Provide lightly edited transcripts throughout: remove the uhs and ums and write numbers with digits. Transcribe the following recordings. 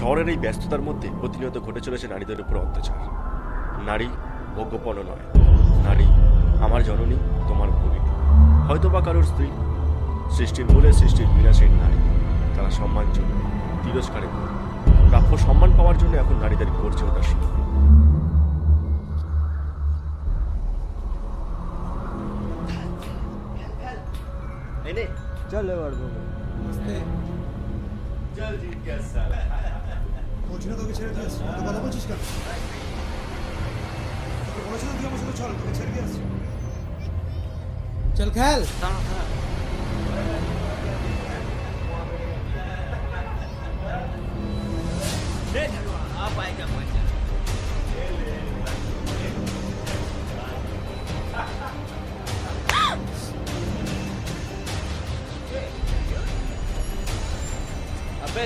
শহরের এই ব্যস্ততার মধ্যে প্রতিনিয়ত ঘটে চলেছে নারীদের উপর অত্যাচার। নারী ভোগ্যপণ্য নয়, নারী আমার জননী, তোমার ভগিনী, হয়তোবা কারোর স্ত্রী। সৃষ্টির মূলে সৃষ্টির বিনাশের নারী, তারা সম্মানজনক, তিরস্কারের নয়। প্রাপ্য সম্মান পাওয়ার জন্য এখন নারীদের গর্জে ওঠা শুরু। चल ले बाबू चल जीत गया साला। বলছি না তোকে ছেড়ে দিয়ে আসছি, তো কথা বলছিস কেন? তোকে বলেছিল তুই আমার সাথে চল, তোকে ছেড়ে দিয়ে আসছি। चल खेल आप आएगा मजा। अबे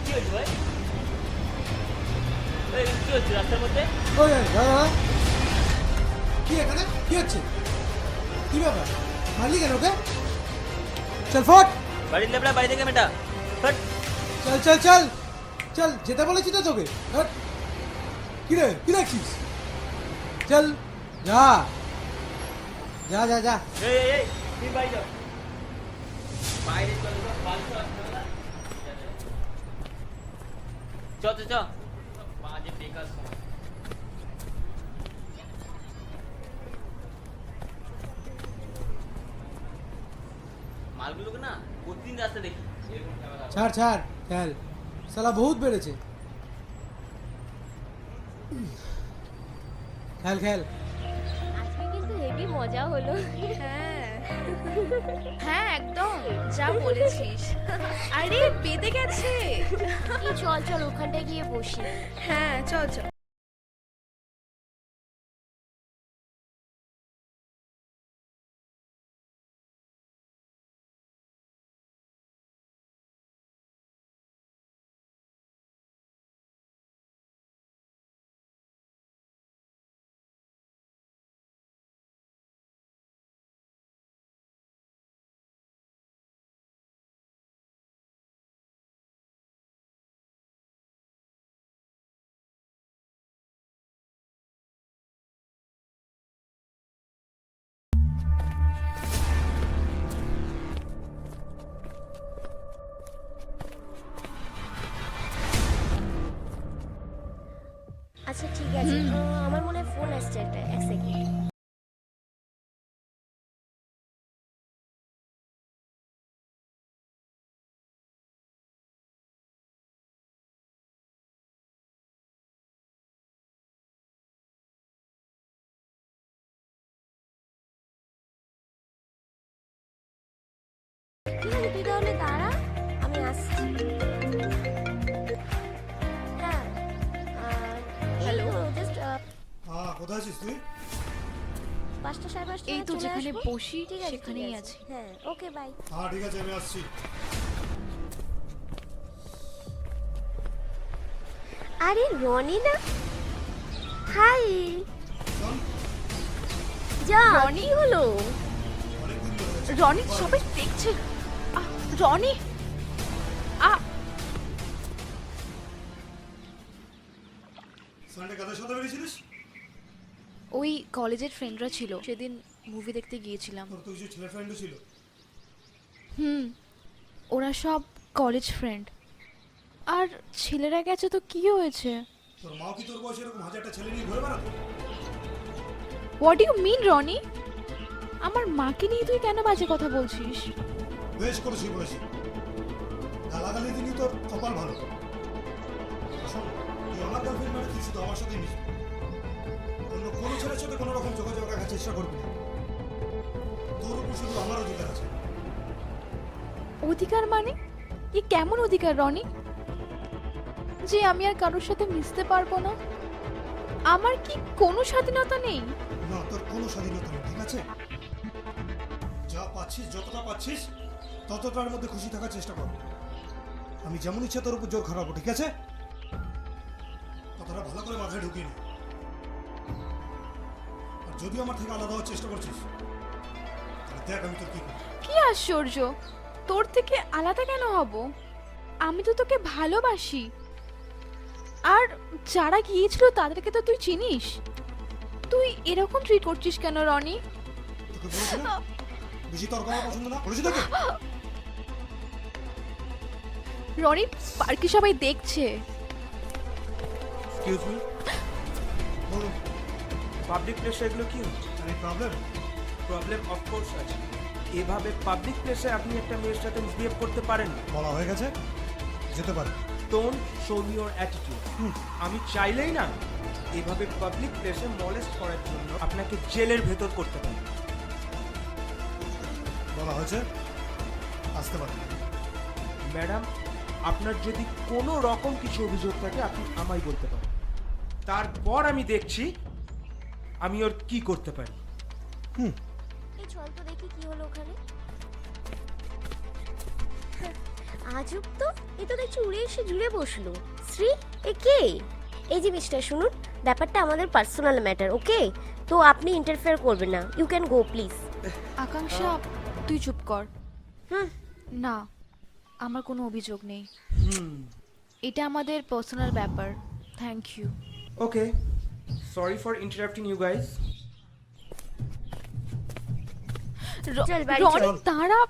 কি হইছে ভাই? এই কি হচ্ছে রাস্তার মধ্যে? ওই দাদা কি এখানে কি হচ্ছে কি ব্যাপার মারলি কেন ওকে চল ফট বাড়ি লেবড়া বাড়ি থেকে মেটা ফট। চল চল চল চল যেতে বলেছি তো তোকে হট কি রে কি লাগছিস চল যা যা যা যা এই তুই বাইরে যাও, বাইরে চল ফালতু আসবে না। চল চল চল বাজে বেকার সময়। মালগুলোকে না প্রতিদিন রাস্তা দেখি এরকম ঝামেলা। ছাড় ছাড় খেল সালা বহুত বেড়েছে খেল খেল আজকে কিন্তু হেভি মজা হলো। হ্যাঁ হ্যাঁ একদম যা বলেছিস। আরে বেঁধে গেছে। কি চল চল ওখানটায় গিয়ে বসি। হ্যাঁ চল চল। আচ্ছা ঠিক আছে, আমার মনে হয় ফোন আসছে একটা, এক সেকেন্ড। ঠিক আছে তুই তাহলে দাঁড়া, আমি আসছি। হ্যাঁ হ্যালো। জাস্ট হ্যাঁ, কোথায় আছিস তুই? 5টা 5:30 এই তো চলে যেখানে আসবো। বসি ঠিক আছে, সেখানেই ঠিক আছি। হ্যাঁ ওকে বাই। হ্যাঁ ঠিক আছে, আমি আসছি। আরে রনি না, হাই চল, যা রনি হলো অনেকদিন ধরে হয়েছে। রনি সবাই দেখছে। রনি সানডে কাদের সাথে বেরিয়েছিলিস? ওই কলেজের ফ্রেন্ডরা ছিল, সেদিন মুভি দেখতে গিয়েছিলাম। তোর তো কিছু ছেলে ফ্রেন্ডও ছিল। ওরা সব কলেজ ফ্রেন্ড। আর ছেলেরা গেছে তো কি হয়েছে? তোর মাও কি তোর বয়সে এরকম হাজারটা ছেলে নিয়ে ঘুরে বেড়াতো? What you mean Roni? আমার মাকে নিয়ে তুই কেন বাজে কথা বলছিস? বেশ করেছি বলেছি, গালাগালি দিনই তোর কপাল ভালো। শোন, তুই আমার গার্লফ্রেন্ড মানে তুই শুধু আমার সাথেই মিশবি, অন্য কোনো ছেলের সাথে কোনো রকম যোগাযোগ রাখার চেষ্টা করবি না। তোর উপর শুধু আমার অধিকার আছে। অধিকার মানে? এ কেমন অধিকার রনি, যে আমি আর কারোর সাথে মিশতে পারবো না? আমার কি কোনো স্বাধীনতা নেই? না, তোর কোনো স্বাধীনতা নেই, ঠিক আছে? যা পাচ্ছিস, যতটা পাচ্ছিস ততটার মধ্যে খুশি থাকার চেষ্টা কর। আমি যেমন ইচ্ছা তোর উপর জোর খাটাবো, ঠিক আছে? কথাটা ভালো করে মাথায় ঢুকিয়ে নে। আর যদি আমার থেকে আলাদা হওয়ার চেষ্টা করছিস তাহলে দেখ আমি তোর কি করি। কি আশ্চর্য, তোর থেকে আলাদা কেন হব? আমি তো তোকে ভালোবাসি। আর যারা গিয়েছিল তাদেরকে তো তুই চিনিস। তুই এরকম ট্রিট করছিস কেন রনি? তোকে বলেছি না বেশি তর্ক আমার পছন্দ না, বলেছি তোকে। রনি, পার্কে সবাই দেখছে। এক্সকিউজ মি, বলুন, পাবলিক প্লেসে এগুলো কি হচ্ছে? any problem? প্রবলেম অফকোর্স আছে। এভাবে পাবলিক প্লেসে আপনি একটা মেয়ের সাথে মিসবিহেভ করতে পারেন না। বলা হয়ে গেছে, যেতে পারে। Don't show me your attitude. আমি চাইলেই না এভাবে পাবলিক প্লেসে মলেস্ট করার জন্য আপনাকে জেলের ভেতর করতে পারি। বলা হয়েছে, আসতে পারে। ম্যাডাম, আপনার যদি কোনো রকম কিছু অভিযোগ থাকে আপনি আমায় বলতে পারেন, তারপর আমি দেখছি আমি ওর কি করতে পারি। এই চল তো দেখি কি হলো ওখানে। আজব তো, এ তো দেখছি উড়ে এসে জুড়ে বসলো। শ্রী, এ কে? এই যে মিস্টার, শুনুন, ব্যাপারটা আমাদের পার্সোনাল ম্যাটার, ওকে? তো আপনি ইন্টারফেয়ার করবেন না, ইউ ক্যান গো প্লিজ। আকাঙ্ক্ষা, তুই চুপ কর। হুম। না, আমার কোনো অভিযোগ নেই। এটা আমাদের পার্সোনাল ব্যাপার। Thank you. Okay, sorry for interrupting you guys. চল, বাড়ি রনি, চল। দাঁড়া।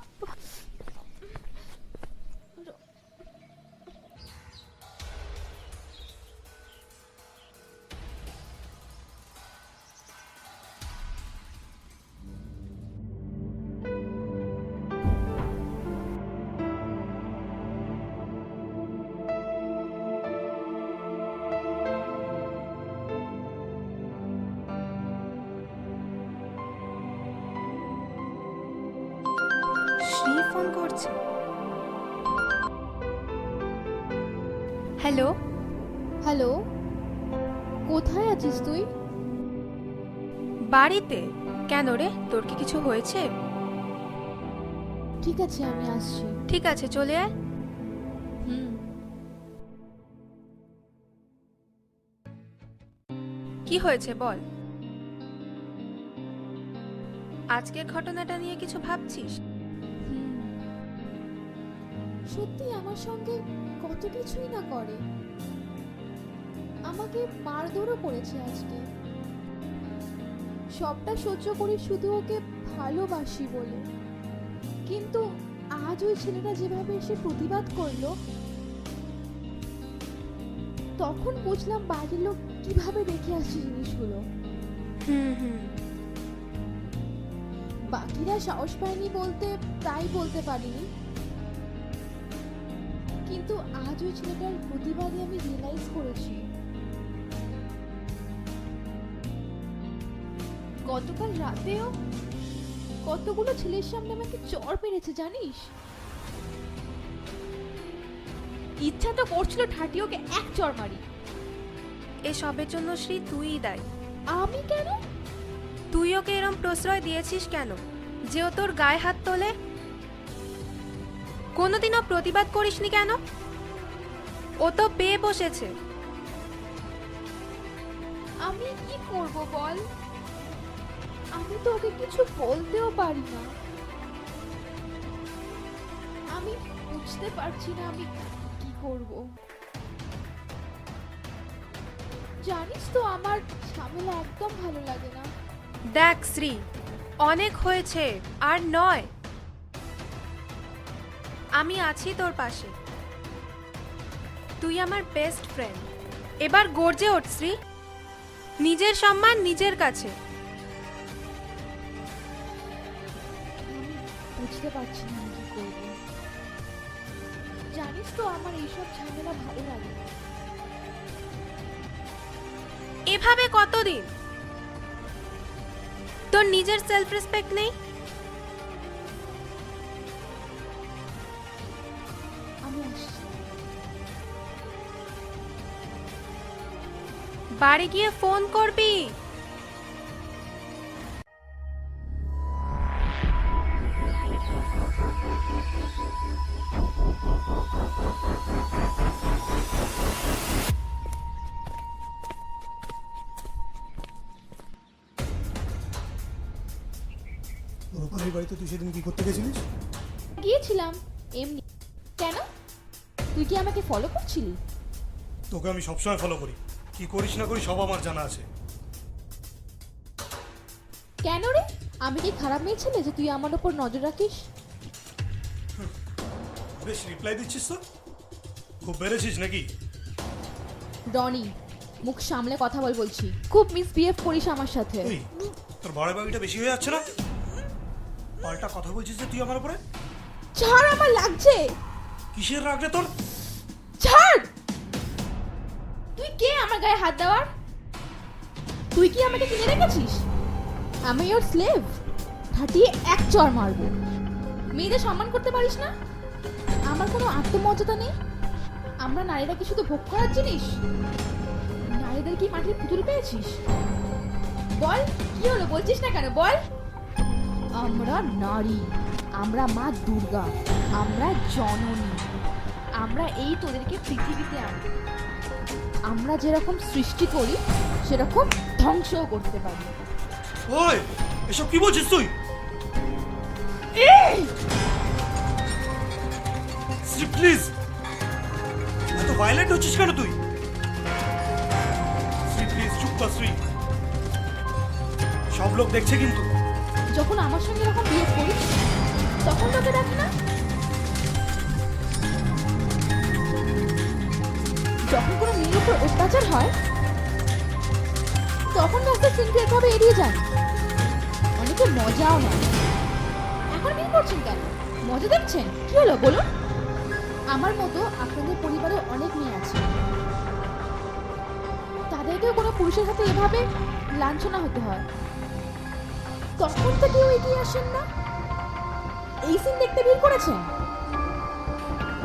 শ্রী ফোন করছে। হ্যালো হ্যালো, কোথায় আছিস তুই? বাড়িতে। কেন রে, তোর কি কিছু হয়েছে? ঠিক আছে, আমি আসছি। ঠিক আছে, চলে আয়। হুম। কি হয়েছে বল। আজকের ঘটনাটা নিয়ে কিছু ভাবছিস? সত্যি আমার সঙ্গে কত কিছুই না করে। আমাকে মারধরও করেছে আজকে। সবটা সহ্য করি শুধু ওকে ভালোবাসি বলে। কিন্তু আজ ওই ছেলেটা যেভাবে এসে প্রতিবাদ করলো, তখন বুঝলাম বাড়ির লোক কিভাবে দেখে আসছে জিনিসগুলো। হুম। বাকিরা সাহস পায়নি বলতে তাই বলতে পারিনি, কিন্তু আজ ওই ছেলেটার প্রতিবাদে আমি রিয়েলাইজ করেছি গতকাল রাতেও কতগুলো ছেলের সামনে আমাকে চড় মেরেছে জানিস। ইচ্ছা তো করছিল ঠাটি ওকে এক চড় মারি। এসবের জন্য শ্রী তুইই দায়ী। আমি কেন? তুই ওকে এরম প্রশ্রয় দিয়েছিস কেন যে ও তোর গায়ে হাত তোলে? কোনোদিনও প্রতিবাদ করিসনি কেন? ও তো পেয়ে বসেছে। আমি কি করব বল? আমি তো ওকে কিছু বলতেও পারি না। আমি বুঝতে পারছি না আমি কি করব। জানিস তো আমার ঝামেলা একদম ভালো লাগে না। দেখ শ্রী, অনেক হয়েছে, আর নয়। আমি আছি তোর পাশে। তুই আমার বেস্ট ফ্রেন্ড। এবার গর্জে ওঠ শ্রী, নিজের সম্মান নিজের কাছে। আমি বুঝতে পারছি না আমি কি করব। জানিস তো আমার এইসব ঝামেলা ভালো লাগে না। এভাবে কতদিন? তোর নিজের সেলফ রেসপেক্ট নেই? আমি আসছি। বাড়ি গিয়ে ফোন করবি। রূপালীর বাড়িতে তুই সেদিন কি করতে গেছিলিস? গিয়েছিলাম এমনি। কেন? তুই কি আমাকে ফলো করছিলি? তোকে আমি সবসময় ফলো করি, কি করিস না করিস সব আমার জানা আছে। কেন রে, আমি কি খারাপ মেয়ে ছেলে যে তুই আমার উপর নজর রাখিস? বেশ রিপ্লাই দিচ্ছিস তো, খুব বেড়েছিস নাকি? রনি, মুখ সামলে কথা বলছি। খুব মিসবিহেভ করিস আমার সাথে। তুই তোর বাড়াবাড়িটা বেশি হয়ে যাচ্ছে না? পাল্টা কথা বলছিস যে তুই আমার উপরে। ছাড়, আমার লাগছে। কিসের রাগলে তোর? ছাড়। তুই কে আমার গায়ে হাত দেওয়ার? তুই কি আমাকে কিনে রেখেছিস? আমি ওর স্লেভ। ফাটিয়ে এক চড় মারবো। মেয়েদের সম্মান করতে পারিস না? আমার কোনো আত্মমর্যাদা নেই? আমরা নারীরা কি শুধু ভোগ করার জিনিস? নারীদের কি মাটির পুতুল পেয়েছিস? বল, কি হলো বলছিস না কেন? বল। আমরা নারী, আমরা মা দুর্গা, আমরা জননী। আমরা এই তোদেরকে পৃথিবীতে আনি। আমরা যেরকম সৃষ্টি করি সেরকম ধ্বংসও করতে পারি। ওই এসব কি বলছিস তুই? শ্রী প্লিজ, এত ভায়োলেন্ট হচ্ছিস কেন তুই? শ্রী প্লিজ চুপ কর শ্রী, সব লোক দেখছে কিন্তু। যখন আমার সঙ্গে এরকম বিয়ে করিস তখন তোকে দেখে না? যখন কোনো মেয়ের উপর অত্যাচার হয় তখন রাস্তা সিনক্রেটভাবে এড়িয়ে যান। অনেকে মজাও নেয়। এখন বিয়ে করছেন কেন? মজা দেখছেন? কি হলো বলুন? আমার মতো আপনাদের পরিবারে অনেক মেয়ে আছে, তাদেরকেও কোনো পুরুষের সাথে এভাবে লাঞ্ছনা হতে হয়। তখন তো কেউ এগিয়ে আসেন না। এই সিন দেখতে ভিড় করেছেন?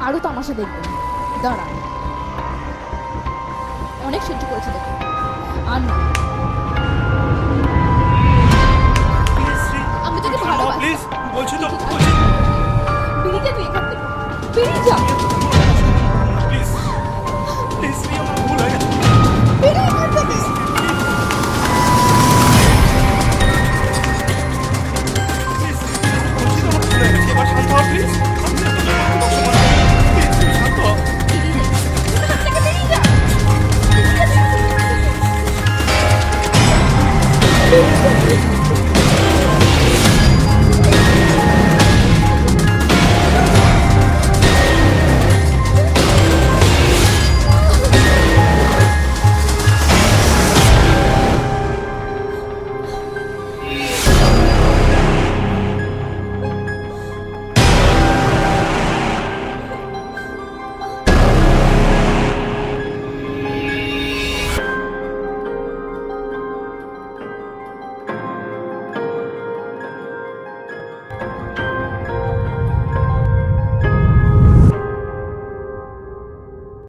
আরো তামাশা দেখবেন, দাঁড়ান। অনেক সহ্য করেছে দেখুন, আর না। আমি তোকে ভালোবাসি। প্লিজ বলছি তো, ঠিক আছে। বলছি। বেরিয়ে যা তুই এখান থেকে, বেরিয়ে যা।